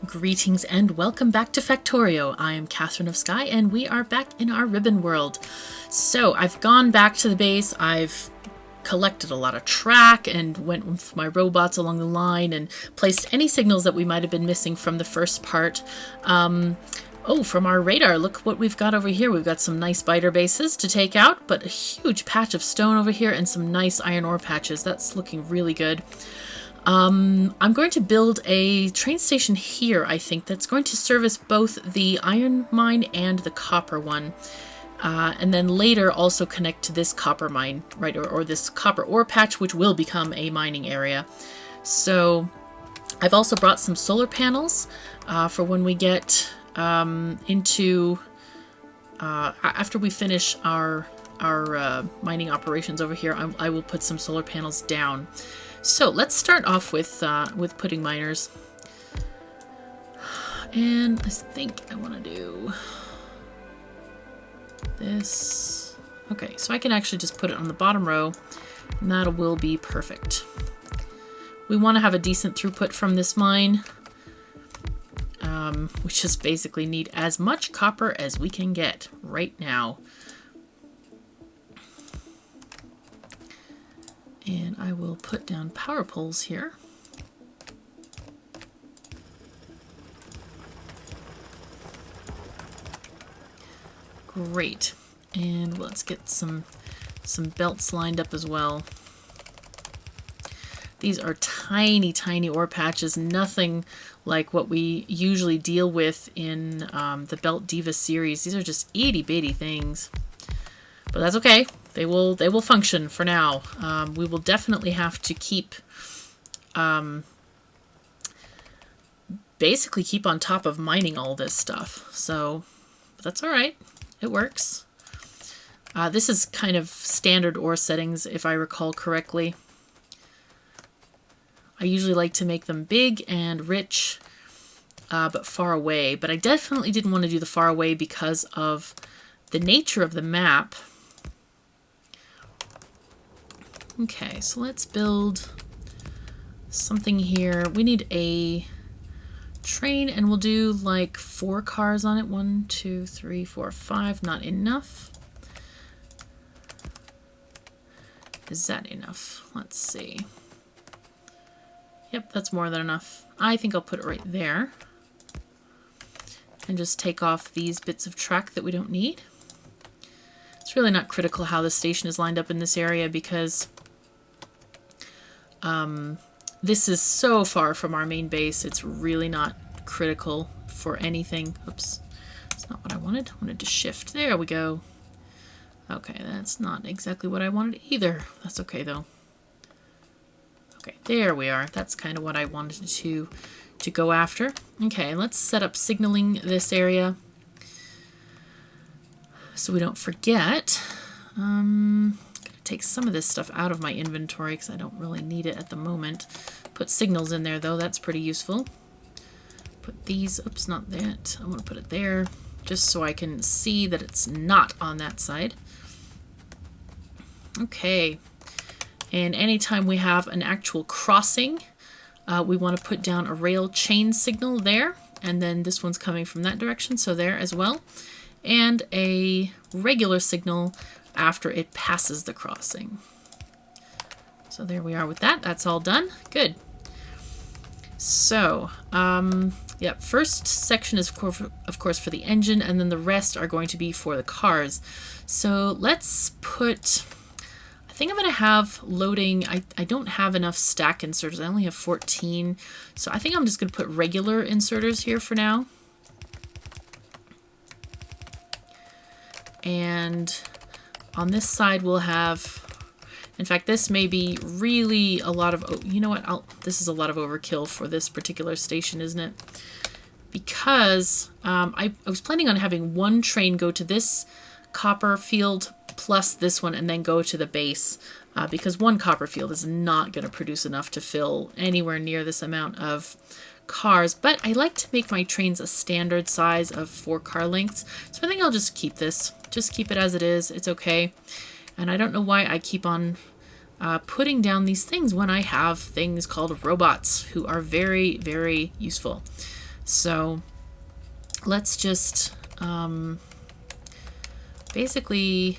Greetings and welcome back to Factorio. I am KatherineOfSky and we are back in our ribbon world. So I've gone back to the base, I've collected a lot of track and went with my robots along the line and placed any signals that we might have been missing from the first part. Oh, from our radar, look what we've got over here. We've got some nice biter bases to take out, but a huge patch of stone over here and some nice iron ore patches. That's looking really good. I'm going to build a train station here, I think, that's going to service both the iron mine and the copper one. And then later also connect to this copper mine, right, or this copper ore patch, which will become a mining area. So I've also brought some solar panels for when we get into after we finish our mining operations over here. I will put some solar panels down. So let's start off with putting miners, and I think I want to do this. Okay, so I can actually just put it on the bottom row, and that will be perfect. We want to have a decent throughput from this mine. We just basically need as much copper as we can get right now. And I will put down power poles here. Great. And let's get some belts lined up as well. These are tiny, tiny ore patches, nothing like what we usually deal with in the Belt Diva series. These are just itty bitty things. But that's okay. They will function for now. We will definitely have to keep basically keep on top of mining all this stuff. So but that's all right. It works. This is kind of standard ore settings, if I recall correctly. I usually like to make them big and rich, but far away. But I definitely didn't want to do the far away because of the nature of the map. Okay, so let's build something here. We need a train, and we'll do like 4 cars on it. 1, 2, 3, 4, 5. Not enough. Is that enough? Let's see. Yep, that's more than enough. I think I'll put it right there. And just take off these bits of track that we don't need. It's really not critical how the station is lined up in this area because this is so far from our main base. It's really not critical for anything. Oops, that's not what I wanted. I wanted to shift. There we go. Okay, that's not exactly what I wanted either. That's okay though. Okay, there we are. That's kind of what I wanted to go after. Okay, let's set up signaling this area so we don't forget. Gonna take some of this stuff out of my inventory because I don't really need it at the moment. Put signals in there though, that's pretty useful. Put these, oops, not that. I want to put it there just so I can see that it's not on that side. Okay, and anytime we have an actual crossing, we want to put down a rail chain signal there, and then this one's coming from that direction, so there as well, and a regular signal after it passes the crossing. So there we are with that. That's all done. Good. So, yep, first section is of course for the engine, and then the rest are going to be for the cars. So let's put, I think I'm going to have loading, I don't have enough stack inserters. I only have 14. So I think I'm just going to put regular inserters here for now. And on this side we'll have, in fact this may be really a lot of, you know what, this is a lot of overkill for this particular station, isn't it? Because I was planning on having one train go to this copper field plus this one and then go to the base, because one copper field is not going to produce enough to fill anywhere near this amount of cars. But I like to make my trains a standard size of 4 car lengths, so I think I'll just keep this. Just keep it as it is. It's okay. And I don't know why I keep on putting down these things when I have things called robots who are very, very useful. So let's just basically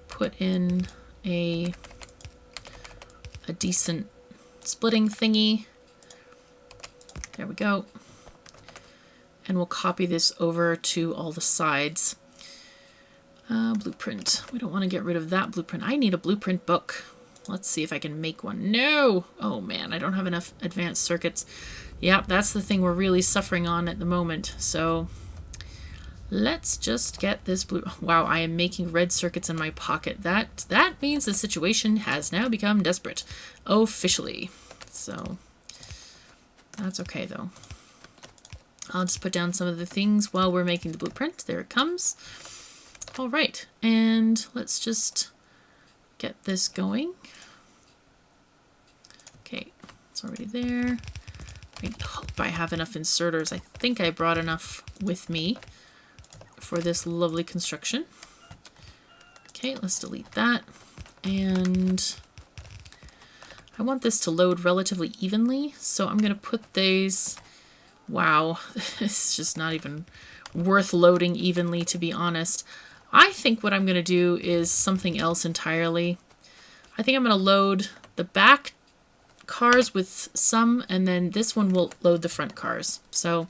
put in a decent splitting thingy. There we go. And we'll copy this over to all the sides. Blueprint. We don't want to get rid of that blueprint. I need a blueprint book. Let's see if I can make one. No! Oh man, I don't have enough advanced circuits. Yep, that's the thing we're really suffering on at the moment. So let's just get this blue. Wow, I am making red circuits in my pocket. That means the situation has now become desperate. Officially. So that's okay though. I'll just put down some of the things while we're making the blueprint. There it comes. All right, and let's just get this going. Okay, it's already there. I hope I have enough inserters. I think I brought enough with me for this lovely construction. Okay, let's delete that. And I want this to load relatively evenly, so I'm going to put these... Wow, it's just not even worth loading evenly, to be honest. I think what I'm going to do is something else entirely. I think I'm going to load the back cars with some, and then this one will load the front cars. So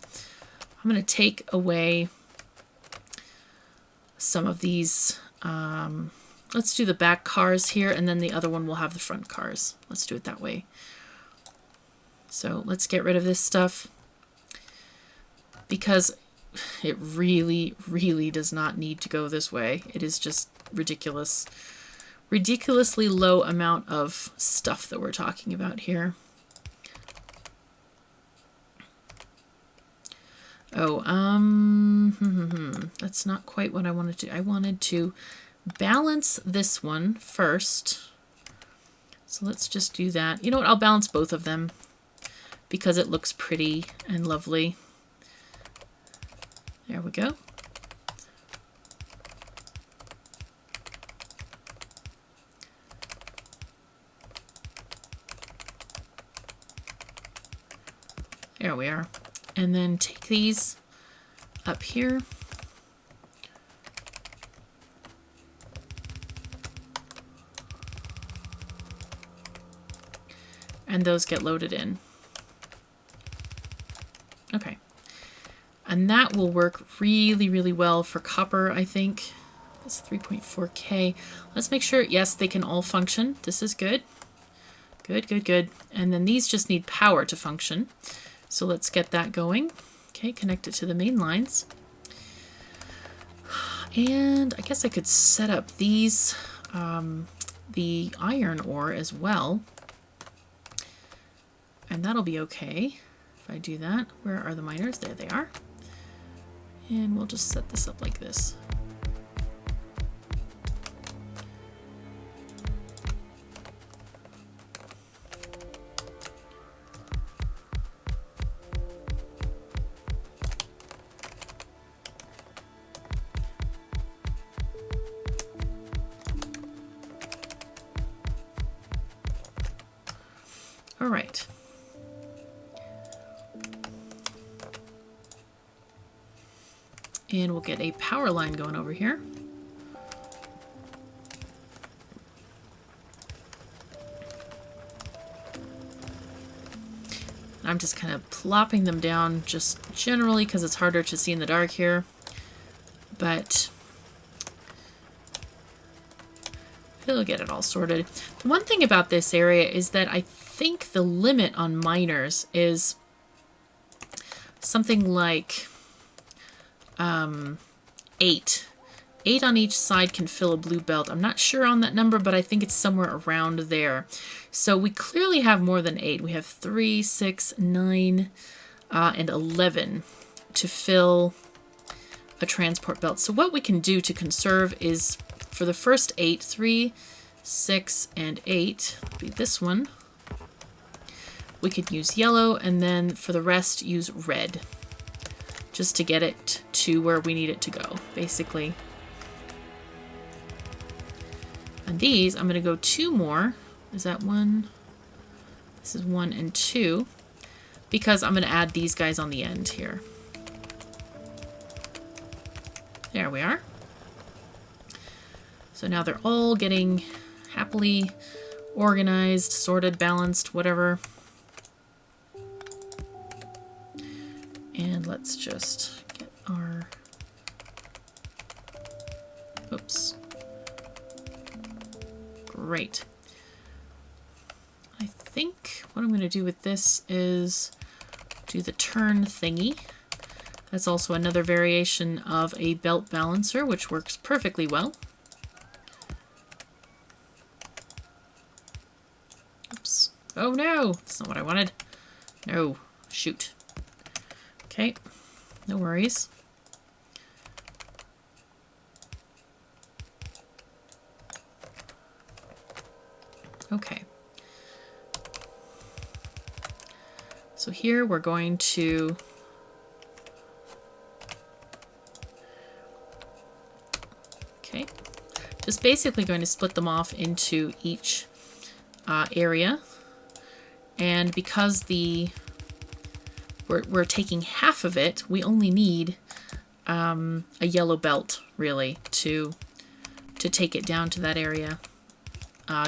I'm going to take away some of these. Let's do the back cars here, and then the other one will have the front cars. Let's do it that way. So let's get rid of this stuff, because it really, really does not need to go this way. It is just ridiculous. Ridiculously low amount of stuff that we're talking about here. Oh, that's not quite what I wanted to do. I wanted to balance this one first. So let's just do that. You know what? I'll balance both of them because it looks pretty and lovely. There we go. There we are. And then take these up here. And those get loaded in. Okay. And that will work really, really well for copper, I think. That's 3.4K. Let's make sure, yes, they can all function. This is good. Good, good, good. And then these just need power to function. So let's get that going. Okay, connect it to the main lines. And I guess I could set up these, the iron ore as well. And that'll be okay if I do that. Where are the miners? There they are. And we'll just set this up like this. All right. And we'll get a power line going over here. I'm just kind of plopping them down just generally because it's harder to see in the dark here. But we'll get it all sorted. The one thing about this area is that I think the limit on miners is something like 8. 8 on each side can fill a blue belt. I'm not sure on that number, but I think it's somewhere around there. So we clearly have more than 8. We have 3, 6, 9, and 11 to fill a transport belt. So what we can do to conserve is for the first 8, 3, 6, and 8, be this one, we could use yellow, and then for the rest use red, just to get it to where we need it to go, basically. And these, I'm going to go 2 more. Is that 1? This is 1 and 2. because I'm going to add these guys on the end here. There we are. So now they're all getting happily organized, sorted, balanced, whatever. And let's just get our... Oops. Great. I think what I'm going to do with this is do the turn thingy. That's also another variation of a belt balancer, which works perfectly well. Oops. Oh no! That's not what I wanted. No. Shoot. Okay. No worries. Okay. So here we're going to just basically going to split them off into each area. And because we're taking half of it, we only need a yellow belt really to take it down to that area.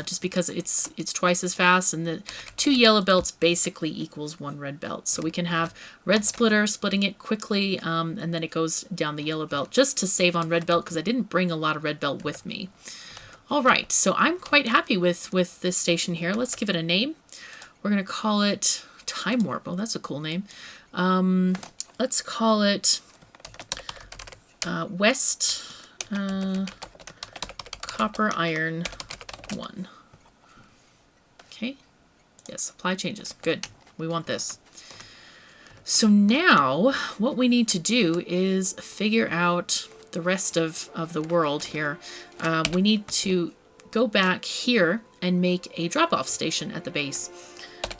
Just because it's twice as fast, and the 2 yellow belts basically equals 1 red belt. So we can have red splitter splitting it quickly, and then it goes down the yellow belt just to save on red belt because I didn't bring a lot of red belt with me. All right, so I'm quite happy with this station here. Let's give it a name. We're going to call it Time Warp. Oh, that's a cool name. Let's call it West Copper Iron 1. Okay. Yes, apply changes. Good. We want this. So now what we need to do is figure out the rest of the world here. We need to go back here and make a drop-off station at the base.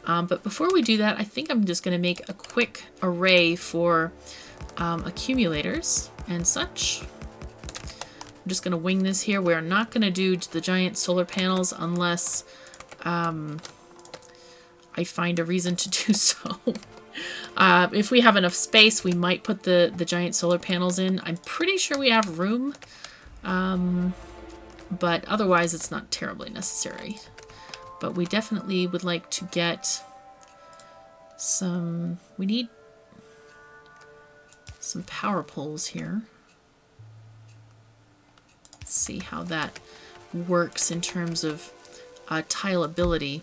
But before we do that, I think I'm just going to make a quick array for accumulators and such. I'm just going to wing this here. We're not going to do the giant solar panels unless I find a reason to do so. If we have enough space, we might put the giant solar panels in. I'm pretty sure we have room, but otherwise it's not terribly necessary. But we definitely would like to get some... We need some power poles here. See how that works in terms of tileability.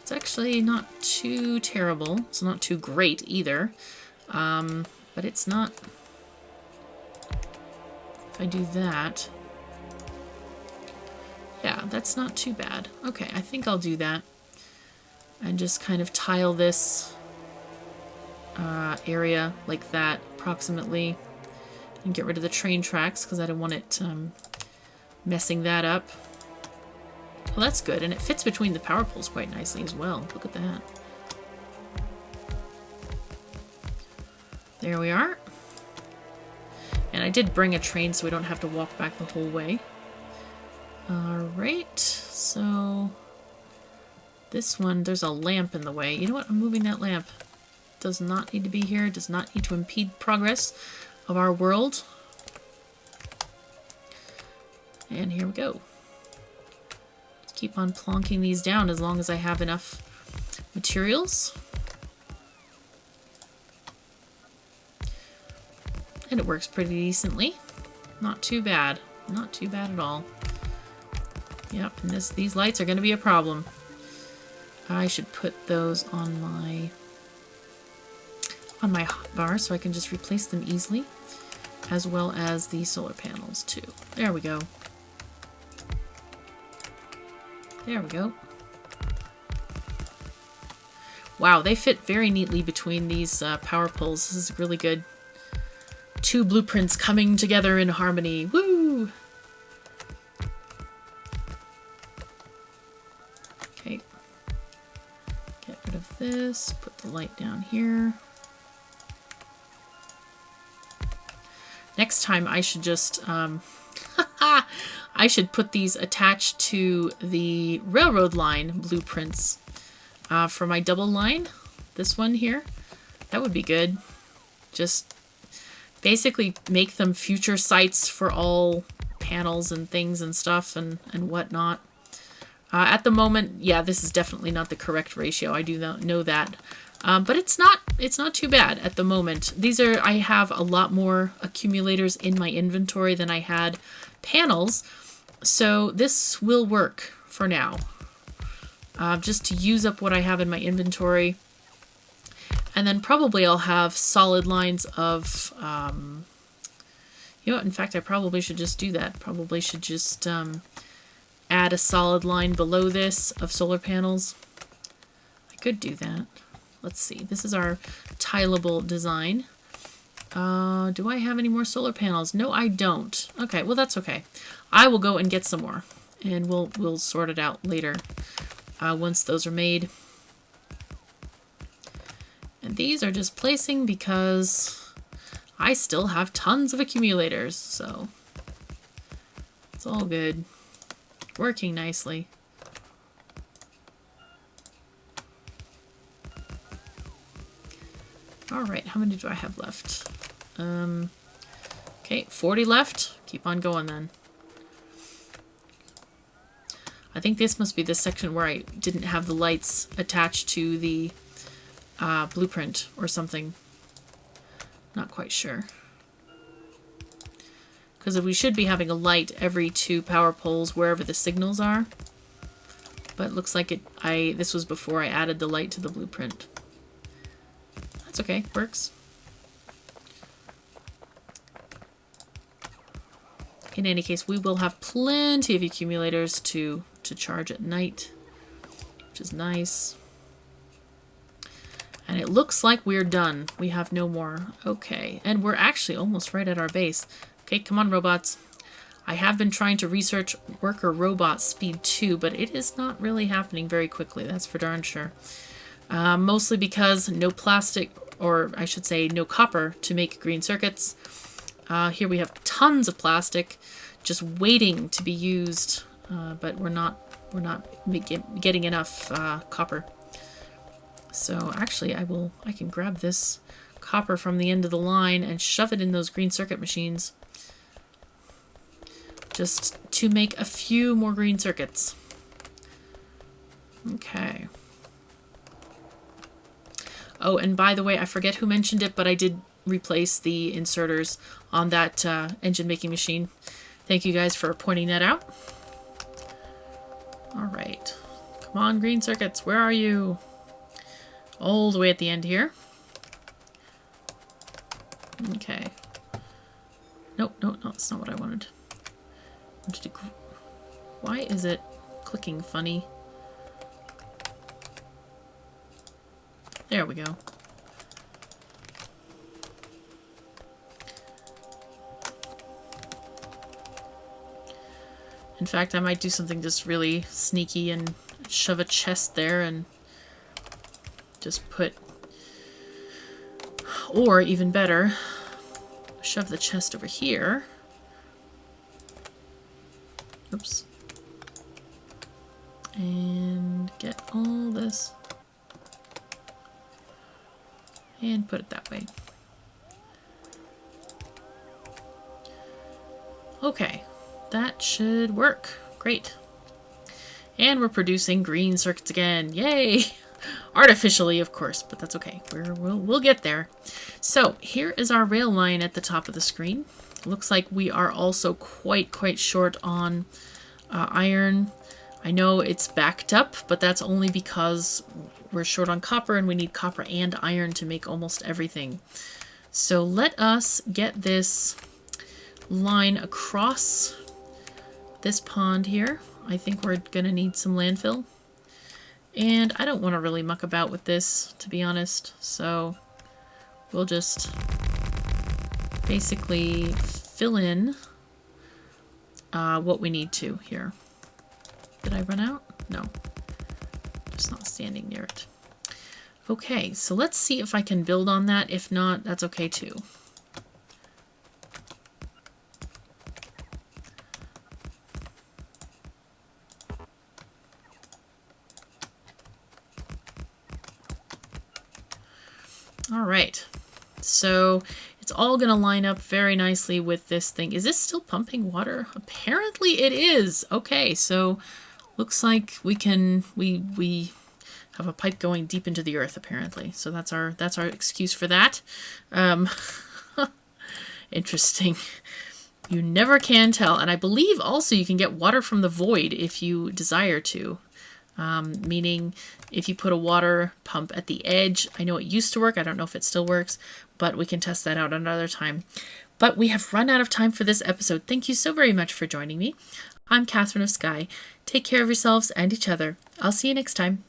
It's actually not too terrible. It's not too great either. But it's not... If I do that... Yeah, that's not too bad. Okay, I think I'll do that. And just kind of tile this area like that, approximately. And get rid of the train tracks because I don't want it messing that up. Well, that's good, and it fits between the power poles quite nicely as well. Look at that. There we are. And I did bring a train so we don't have to walk back the whole way. Alright, so this one, there's a lamp in the way. You know what? I'm moving that lamp. Does not need to be here. Does not need to impede progress of our world. And here we go. Just keep on plonking these down as long as I have enough materials. And it works pretty decently. Not too bad. Not too bad at all. Yep, and these lights are going to be a problem. I should put those on my hotbar so I can just replace them easily, as well as the solar panels too. There we go. There we go. Wow, they fit very neatly between these power poles. This is really good. 2 blueprints coming together in harmony. Woo! Okay. Get rid of this. Put the light down here. Next time I should just, I should put these attached to the railroad line blueprints. for my double line. This one here. That would be good. Just basically make them future sites for all panels and things and stuff and whatnot. At the moment, yeah, this is definitely not the correct ratio. I do know that. But it's not too bad at the moment. I have a lot more accumulators in my inventory than I had panels. So this will work for now. Just to use up what I have in my inventory. And then probably I'll have solid lines of, you know what, in fact, I probably should just do that. Probably should just add a solid line below this of solar panels. I could do that. Let's see. This is our tileable design. Do I have any more solar panels? No, I don't. Okay, well, that's okay. I will go and get some more, and we'll sort it out later once those are made. And these are just placing because I still have tons of accumulators, so it's all good. Working nicely. Alright, how many do I have left? Okay, 40 left. Keep on going then. I think this must be the section where I didn't have the lights attached to the blueprint or something. Not quite sure. Because we should be having a light every 2 power poles wherever the signals are. But it looks like this was before I added the light to the blueprint. That's okay, works. In any case, we will have plenty of accumulators to charge at night, which is nice. And it looks like we're done. We have no more. Okay, and we're actually almost right at our base. Okay, come on, robots. I have been trying to research worker robot speed 2, but it is not really happening very quickly, that's for darn sure. Mostly because no plastic, or I should say no copper, to make green circuits. Here we have tons of plastic just waiting to be used, but we're not getting enough copper. So actually I can grab this copper from the end of the line and shove it in those green circuit machines just to make a few more green circuits. Okay. Oh, and by the way, I forget who mentioned it, but I did replace the inserters on that engine making machine. Thank you guys for pointing that out. All right. Come on, green circuits, where are you? All the way at the end here. Okay. Nope, no, that's not what I wanted. Why is it clicking funny? There we go. In fact, I might do something just really sneaky and shove a chest there and just put, or even better, shove the chest over here. Oops. And get all this. And put it that way. Okay, that should work. Great. And we're producing green circuits again. Yay! Artificially, of course, but that's okay. We'll get there. So here is our rail line at the top of the screen. Looks like we are also quite short on iron. I know it's backed up, but that's only because we're short on copper and we need copper and iron to make almost everything. So let us get this line across this pond here. I think we're gonna need some landfill. And I don't want to really muck about with this, to be honest, so we'll just basically fill in what we need to here. Did I run out? No. Just not standing near it. Okay, so let's see if I can build on that. If not, that's okay too. All right. So it's all going to line up very nicely with this thing. Is this still pumping water? Apparently it is. Okay, so looks like we have a pipe going deep into the earth apparently. So that's our excuse for that. Interesting. You never can tell. And I believe also you can get water from the void if you desire to. Meaning if you put a water pump at the edge, I know it used to work, I don't know if it still works, but we can test that out another time. But we have run out of time for this episode. Thank you so very much for joining me. I'm Katherine of Sky. Take care of yourselves and each other. I'll see you next time.